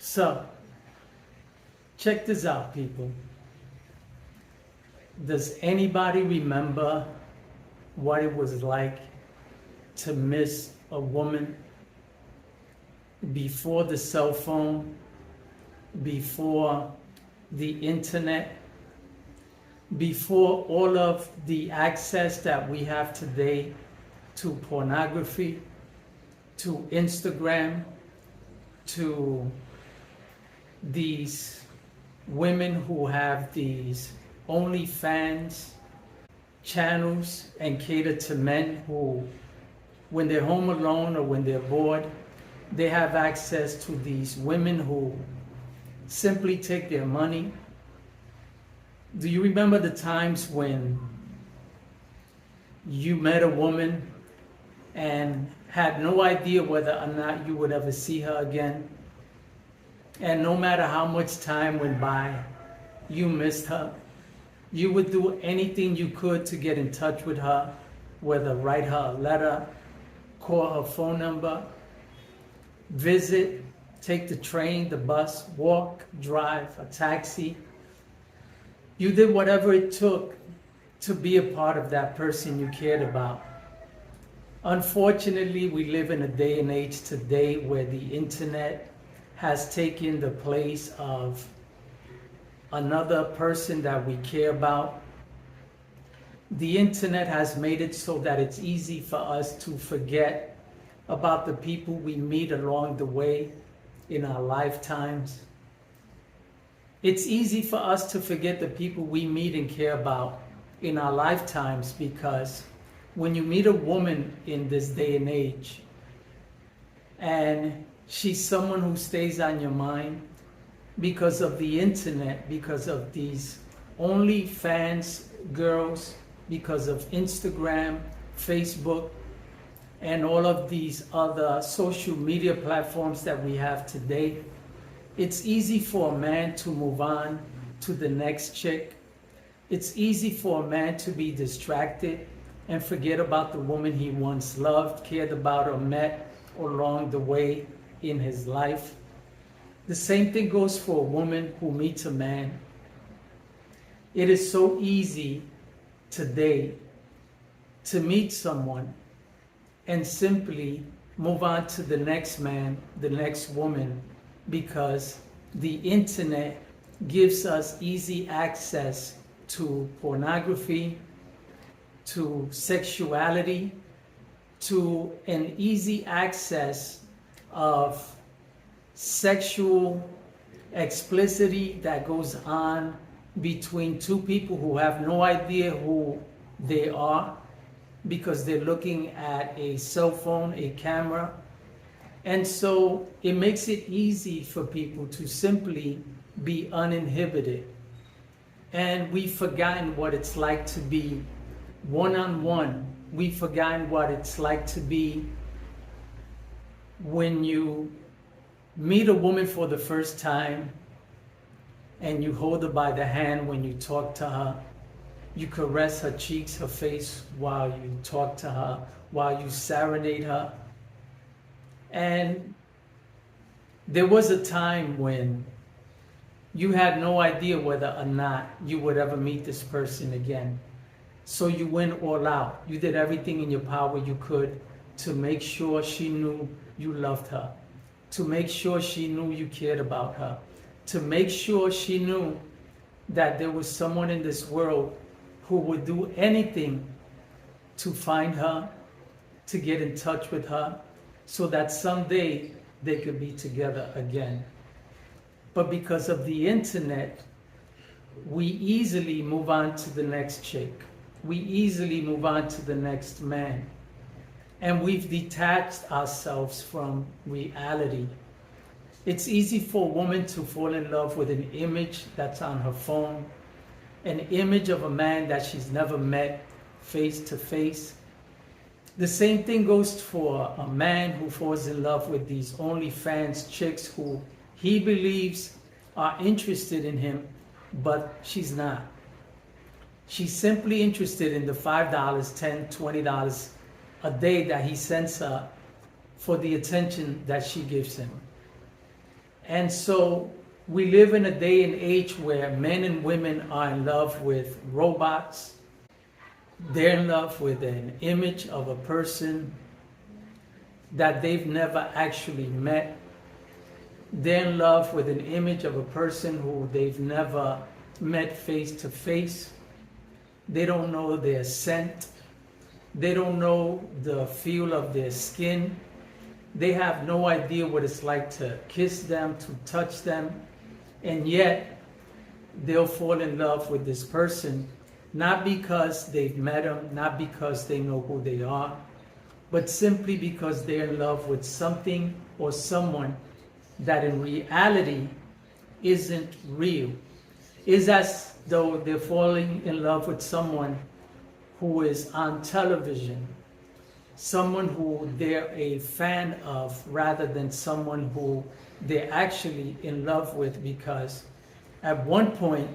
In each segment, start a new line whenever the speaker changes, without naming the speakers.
So, check this out, people. Does anybody remember what it was like to miss a woman before the cell phone, before the internet, before all of the access that we have today to pornography, to Instagram, to these women who have these OnlyFans channels and cater to men who, when they're home alone or when they're bored, they have access to these women who simply take their money. Do you remember the times when you met a woman and had no idea whether or not you would ever see her again? And no matter how much time went by, you missed her. You would do anything you could to get in touch with her, whether write her a letter, call her phone number, visit, take the train, the bus, walk, drive, a taxi. You did whatever it took to be a part of that person you cared about. Unfortunately, we live in a day and age today where the internet has taken the place of another person that we care about. The internet has made it so that it's easy for us to forget about the people we meet along the way in our lifetimes. It's easy for us to forget the people we meet and care about in our lifetimes, because when you meet a woman in this day and age and she's someone who stays on your mind because of the internet, because of these OnlyFans girls, because of Instagram, Facebook, and all of these other social media platforms that we have today, it's easy for a man to move on to the next chick. It's easy for a man to be distracted and forget about the woman he once loved, cared about, or met along the way in his life. The same thing goes for a woman who meets a man. It is so easy today to meet someone and simply move on to the next man, the next woman, because the internet gives us easy access to pornography, to sexuality, to an easy access of sexual explicitity that goes on between two people who have no idea who they are because they're looking at a cell phone, a camera. And so it makes it easy for people to simply be uninhibited. And we've forgotten what it's like to be one-on-one. We've forgotten what it's like to be when you meet a woman for the first time and you hold her by the hand when you talk to her. You caress her cheeks, her face while you talk to her, while you serenade her. And there was a time when you had no idea whether or not you would ever meet this person again. So you went all out. You did everything in your power you could to make sure she knew you loved her, to make sure she knew you cared about her, to make sure she knew that there was someone in this world who would do anything to find her, to get in touch with her, so that someday they could be together again. But because of the internet, we easily move on to the next chick. We easily move on to the next man. And we've detached ourselves from reality. It's easy for a woman to fall in love with an image that's on her phone, an image of a man that she's never met face to face. The same thing goes for a man who falls in love with these OnlyFans chicks who he believes are interested in him, but she's not. She's simply interested in the $5, $10, $20 a day that he sends her for the attention that she gives him. And so we live in a day and age where men and women are in love with robots. They're in love with an image of a person that they've never actually met. They're in love with an image of a person who they've never met face to face. They don't know their scent. They don't know the feel of their skin. They have no idea what it's like to kiss them, to touch them. And yet, they'll fall in love with this person, not because they've met them, not because they know who they are, but simply because they're in love with something or someone that in reality isn't real. It's as though they're falling in love with someone who is on television, someone who they're a fan of, rather than someone who they're actually in love with, because at one point,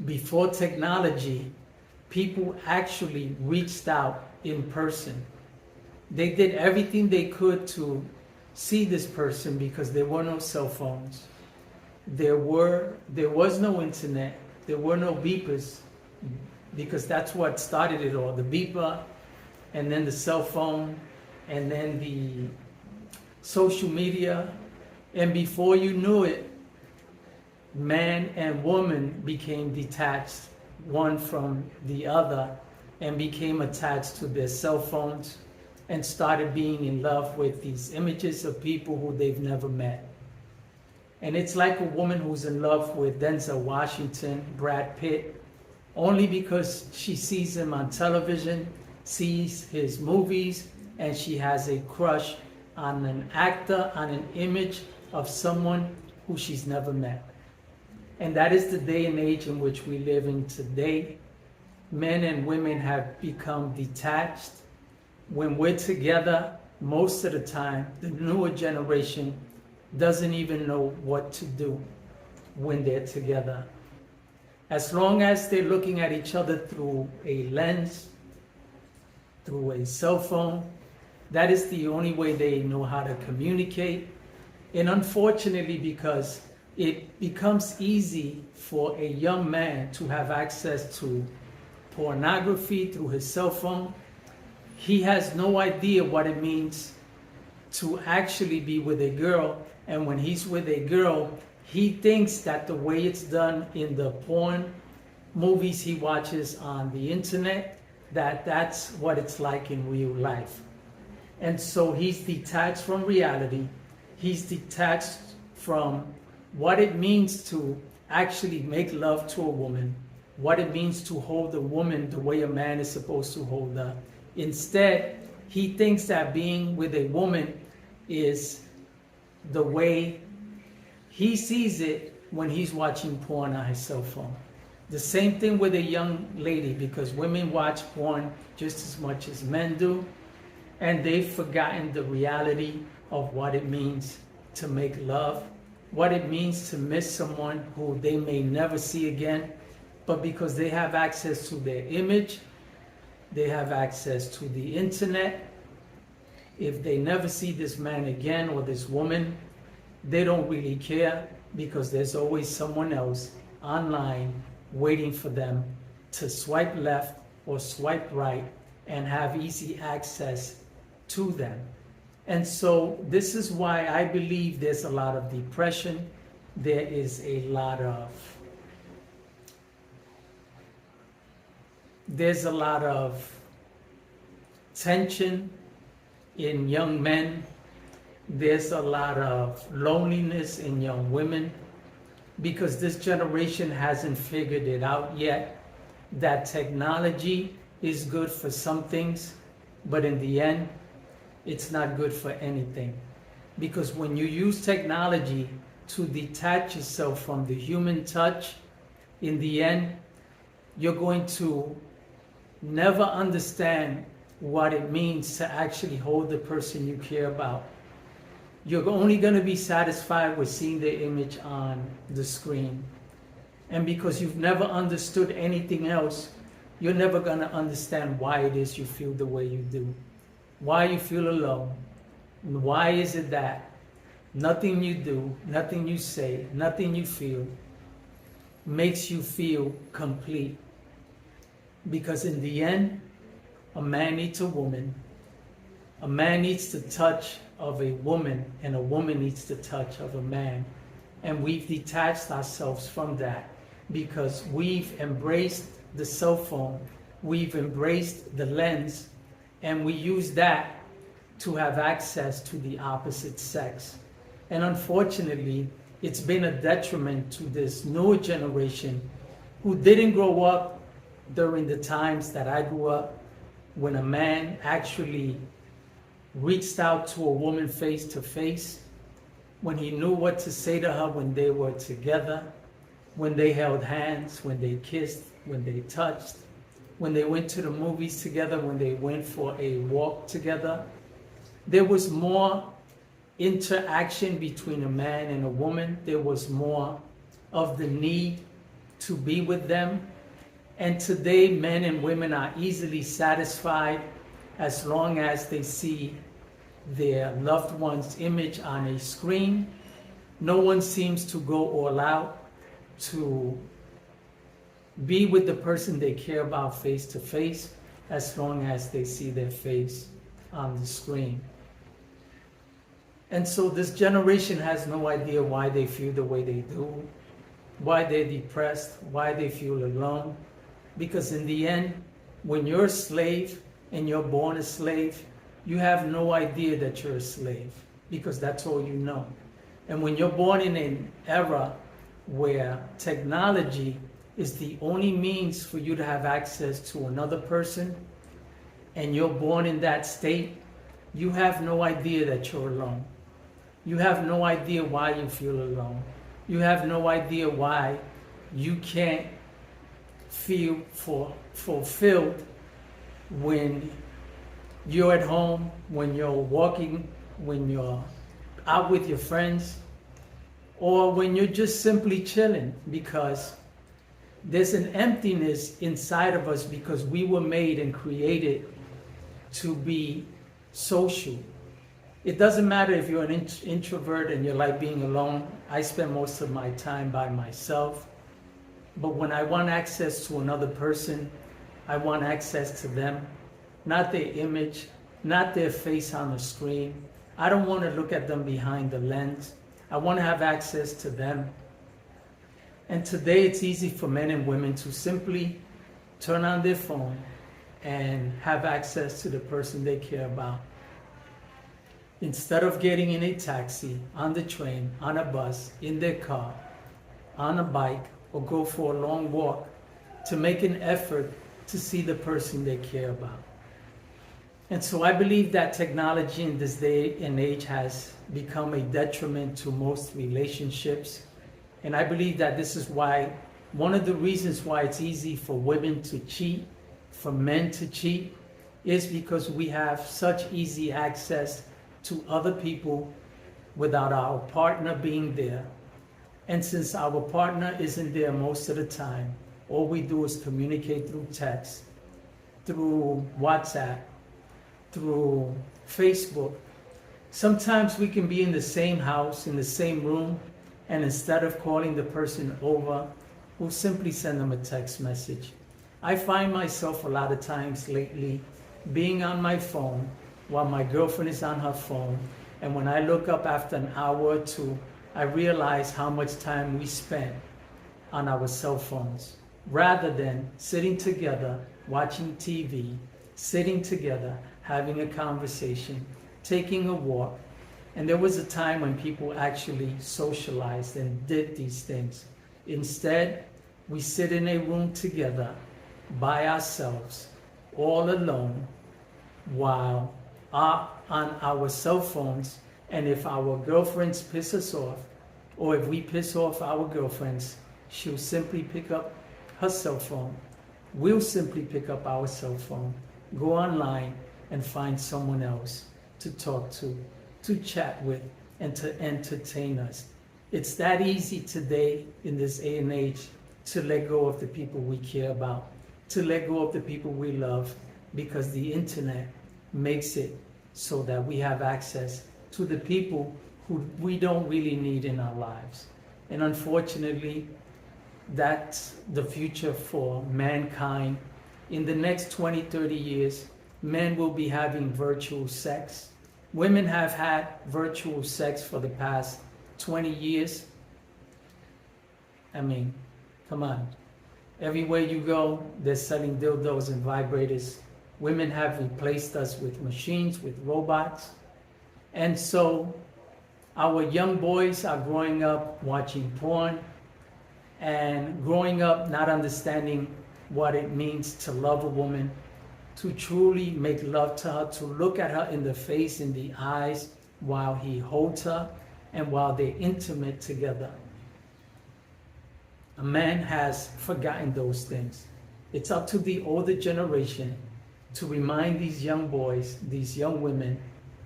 before technology, people actually reached out in person. They did everything they could to see this person because there were no cell phones. There was no internet. There were no beepers, because that's what started it all. The beeper, and then the cell phone, and then the social media. And before you knew it, man and woman became detached one from the other and became attached to their cell phones and started being in love with these images of people who they've never met. And it's like a woman who's in love with Denzel Washington, Brad Pitt, only because she sees him on television, sees his movies, and she has a crush on an actor, on an image of someone who she's never met. And that is the day and age in which we live in today. Men and women have become detached. When we're together, most of the time, the newer generation doesn't even know what to do when they're together. As long as they're looking at each other through a lens, through a cell phone, that is the only way they know how to communicate. And unfortunately, because it becomes easy for a young man to have access to pornography through his cell phone, he has no idea what it means to actually be with a girl. And when he's with a girl, he thinks that the way it's done in the porn movies he watches on the internet, that's what it's like in real life. And so he's detached from reality. He's detached from what it means to actually make love to a woman, what it means to hold a woman the way a man is supposed to hold her. Instead, he thinks that being with a woman is the way he sees it when he's watching porn on his cell phone. The same thing with a young lady, because women watch porn just as much as men do, and they've forgotten the reality of what it means to make love, what it means to miss someone who they may never see again, but because they have access to their image, they have access to the internet. If they never see this man again or this woman, they don't really care, because there's always someone else online waiting for them to swipe left or swipe right and have easy access to them. And so this is why I believe there's a lot of depression. There is a lot of tension in young men. There's a lot of loneliness in young women, because this generation hasn't figured it out yet that technology is good for some things, but in the end, it's not good for anything. Because when you use technology to detach yourself from the human touch, in the end, you're going to never understand what it means to actually hold the person you care about. You're only going to be satisfied with seeing their image on the screen. And because you've never understood anything else, you're never going to understand why it is you feel the way you do. Why you feel alone. And why is it that nothing you do, nothing you say, nothing you feel makes you feel complete. Because in the end, a man needs a woman. A man needs the touch of a woman, and a woman needs the touch of a man. And we've detached ourselves from that because we've embraced the cell phone, we've embraced the lens, and we use that to have access to the opposite sex. And unfortunately, it's been a detriment to this newer generation who didn't grow up during the times that I grew up, when a man actually reached out to a woman face to face, when he knew what to say to her when they were together, when they held hands, when they kissed, when they touched, when they went to the movies together, when they went for a walk together. There was more interaction between a man and a woman. There was more of the need to be with them. And today, men and women are easily satisfied as long as they see their loved one's image on a screen. No one seems to go all out to be with the person they care about face to face, as long as they see their face on the screen. And so this generation has no idea why they feel the way they do, why they're depressed, why they feel alone. Because in the end, when you're a slave and you're born a slave, you have no idea that you're a slave, because that's all you know. And when you're born in an era where technology is the only means for you to have access to another person, and you're born in that state, you have no idea that you're alone. You have no idea why you feel alone. You have no idea why you can't feel fulfilled when you're at home, when you're walking, when you're out with your friends, or when you're just simply chilling, because there's an emptiness inside of us because we were made and created to be social. It doesn't matter if you're an introvert and you like being alone. I spend most of my time by myself. But when I want access to another person, I want access to them, not their image, not their face on the screen. I don't want to look at them behind the lens. I want to have access to them. And today it's easy for men and women to simply turn on their phone and have access to the person they care about. Instead of getting in a taxi, on the train, on a bus, in their car, on a bike, or go for a long walk, to make an effort to see the person they care about. And so I believe that technology in this day and age has become a detriment to most relationships. And I believe that this is why, one of the reasons why it's easy for women to cheat, for men to cheat, is because we have such easy access to other people without our partner being there. And since our partner isn't there most of the time, all we do is communicate through text, through WhatsApp, through Facebook. Sometimes we can be in the same house, in the same room, and instead of calling the person over, we'll simply send them a text message. I find myself a lot of times lately being on my phone while my girlfriend is on her phone, and when I look up after an hour or two, I realize how much time we spend on our cell phones, rather than sitting together, watching TV, sitting together, having a conversation, taking a walk. And there was a time when people actually socialized and did these things. Instead, we sit in a room together by ourselves, all alone, while on our cell phones. And if our girlfriends piss us off, or if we piss off our girlfriends, she'll simply pick up her cell phone. We'll simply pick up our cell phone, go online, and find someone else to talk to chat with, and to entertain us. It's that easy today in this day and age to let go of the people we care about, to let go of the people we love, because the internet makes it so that we have access to the people who we don't really need in our lives. And unfortunately, that's the future for mankind. In the next 20, 30 years, men will be having virtual sex. Women have had virtual sex for the past 20 years. I mean, come on. Everywhere you go, they're selling dildos and vibrators. Women have replaced us with machines, with robots. And so our young boys are growing up watching porn and growing up not understanding what it means to love a woman, to truly make love to her, to look at her in the face, in the eyes, while he holds her and while they're intimate together. A man has forgotten those things. It's up to the older generation to remind these young boys, these young women,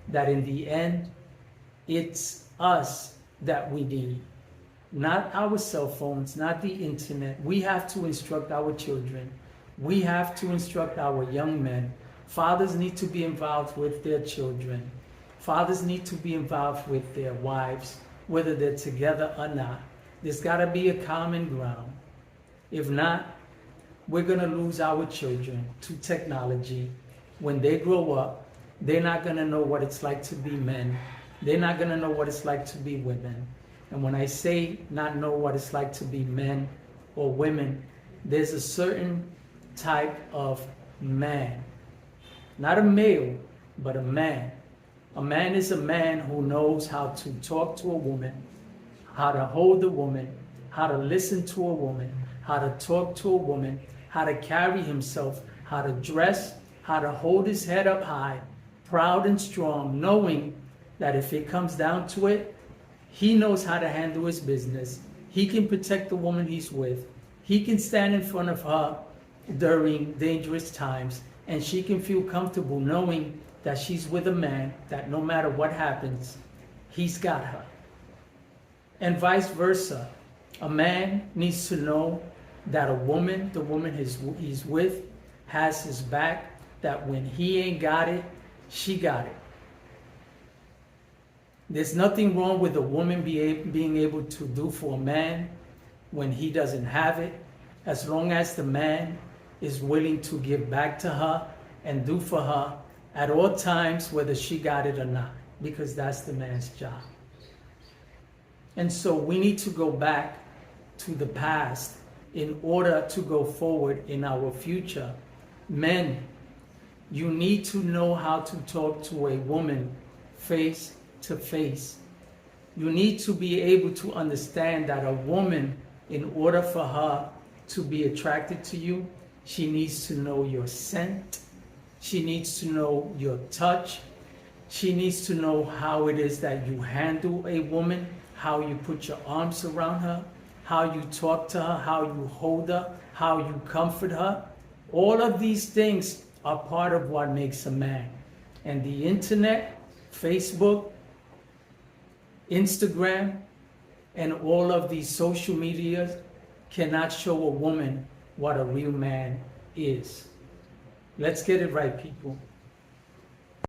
that in the end, it's us that we need. Not our cell phones, not the internet. We have to instruct our children. We have to instruct our young men. Fathers need to be involved with their children. Fathers need to be involved with their wives, whether they're together or not. There's got to be a common ground. If not, we're going to lose our children to technology. When they grow up, they're not going to know what it's like to be men. They're not going to know what it's like to be women. And when I say not know what it's like to be men or women, there's a certain type of man. Not a male, but a man. A man is a man who knows how to talk to a woman, how to hold a woman, how to listen to a woman, how to talk to a woman, how to carry himself, how to dress, how to hold his head up high, proud and strong, knowing that if it comes down to it, he knows how to handle his business. He can protect the woman he's with. He can stand in front of her during dangerous times, and she can feel comfortable knowing that she's with a man that no matter what happens, he's got her. And vice versa. A man needs to know that a woman, the woman he's with, has his back, that when he ain't got it, she got it. There's nothing wrong with a woman being able to do for a man when he doesn't have it, as long as the man is willing to give back to her and do for her at all times, whether she got it or not, because that's the man's job. And so we need to go back to the past in order to go forward in our future. Men, you need to know how to talk to a woman face to face. You need to be able to understand that a woman, in order for her to be attracted to you, she needs to know your scent. She needs to know your touch. She needs to know how it is that you handle a woman, how you put your arms around her, how you talk to her, how you hold her, how you comfort her. All of these things are part of what makes a man. And the internet, Facebook, Instagram, and all of these social media cannot show a woman what a real man is. Let's get it right, people.